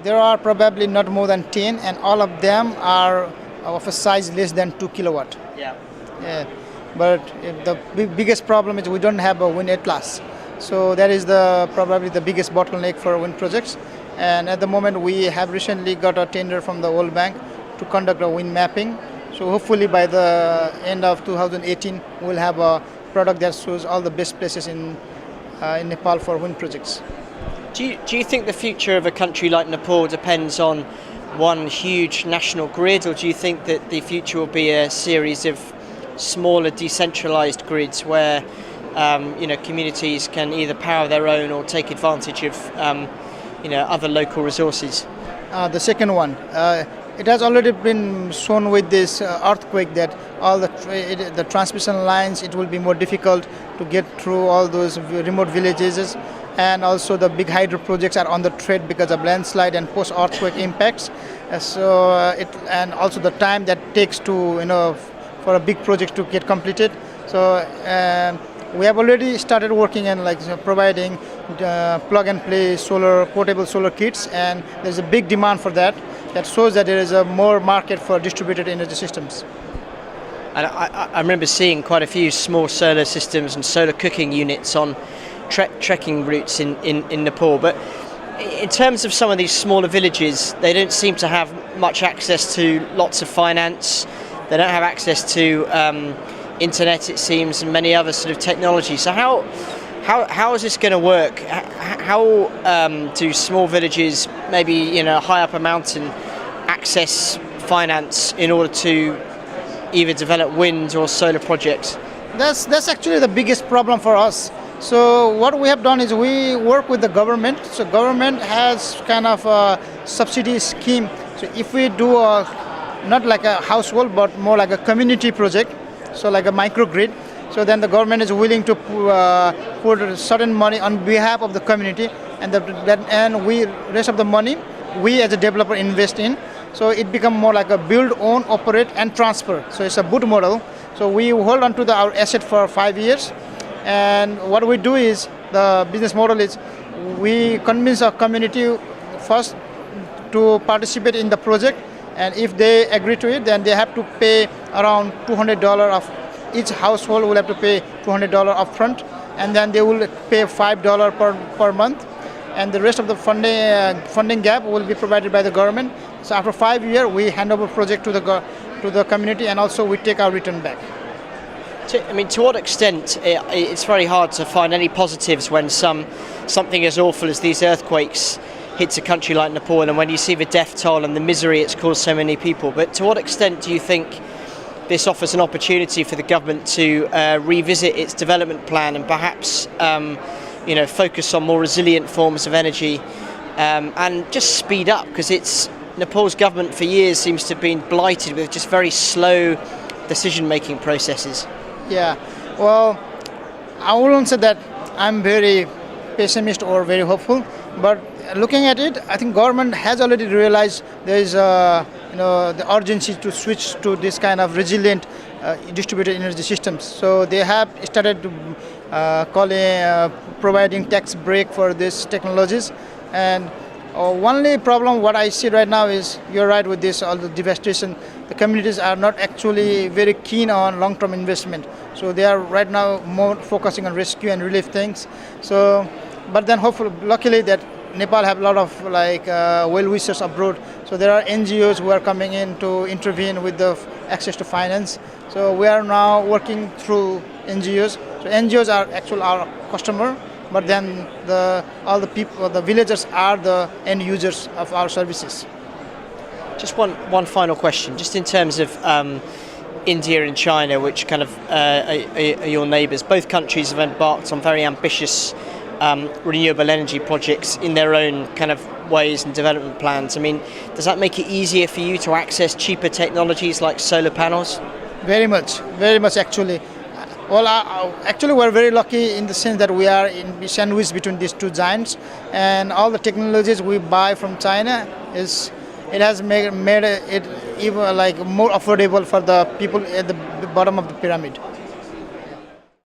There are probably not more than 10, and all of them are of a size less than 2 kilowatt. Yeah. Yeah. But the biggest problem is we don't have a wind atlas. So that is probably the biggest bottleneck for wind projects. And at the moment, we have recently got a tender from the World Bank to conduct a wind mapping. So hopefully by the end of 2018, we'll have a product that shows all the best places in Nepal for wind projects. Do you think the future of a country like Nepal depends on one huge national grid, or do you think that the future will be a series of smaller decentralized grids where communities can either power their own or take advantage of other local resources? The second one. It has already been shown with this earthquake that all the transmission lines, it will be more difficult to get through all those remote villages, and also the big hydro projects are on the threat because of landslide and post-earthquake impacts. And also the time that takes to for a big project to get completed. So we have already started working on providing plug-and-play portable solar kits, and there's a big demand for that. That shows that there is a more market for distributed energy systems. And I remember seeing quite a few small solar systems and solar cooking units on trekking routes in Nepal. But in terms of some of these smaller villages, they don't seem to have much access to lots of finance. They don't have access to internet, it seems, and many other sort of technologies. So how is this going to work? How do small villages, maybe high up a mountain, access finance in order to either develop wind or solar projects? That's actually the biggest problem for us. So what we have done is we work with the government. So government has kind of a subsidy scheme. So if we do not like a household, but more like a community project, so like a microgrid, so then the government is willing to put certain money on behalf of the community, and rest of the money we as a developer invest in. So it becomes more like a build, own, operate, and transfer. So it's a boot model. So we hold on to our asset for 5 years, and what we do is the business model is we convince our community first to participate in the project, and if they agree to it, then they have to pay around $200 of each household will have to pay $200 upfront, and then they will pay $5 per month, and the rest of the funding gap will be provided by the government. So after 5 years, we hand over project to the community, and also we take our return back. To what extent it's very hard to find any positives when something as awful as these earthquakes hits a country like Nepal, and when you see the death toll and the misery it's caused so many people. But to what extent do you think this offers an opportunity for the government to revisit its development plan and perhaps focus on more resilient forms of energy and just speed up? Because Nepal's government for years seems to have been blighted with just very slow decision-making processes. Yeah, well, I wouldn't say that I'm very pessimist or very hopeful, but looking at it, I think government has already realized there is the urgency to switch to this kind of resilient distributed energy systems. So they have started providing tax break for these technologies. And only problem what I see right now is, you're right with this, all the devastation, the communities are not actually very keen on long-term investment. So they are right now more focusing on rescue and relief things. So, but then hopefully, luckily that Nepal have a lot of well-wishers abroad. So there are NGOs who are coming in to intervene with the access to finance. So we are now working through NGOs. So NGOs are actually our customer, but then all the people, the villagers are the end users of our services. Just one final question, just in terms of India and China, which kind of are your neighbours. Both countries have embarked on very ambitious renewable energy projects in their own kind of ways and development plans. I mean, does that make it easier for you to access cheaper technologies like solar panels? Very much actually. Well, actually we're very lucky in the sense that we are sandwiched between these two giants, and all the technologies we buy from China it has made it even more affordable for the people at the bottom of the pyramid.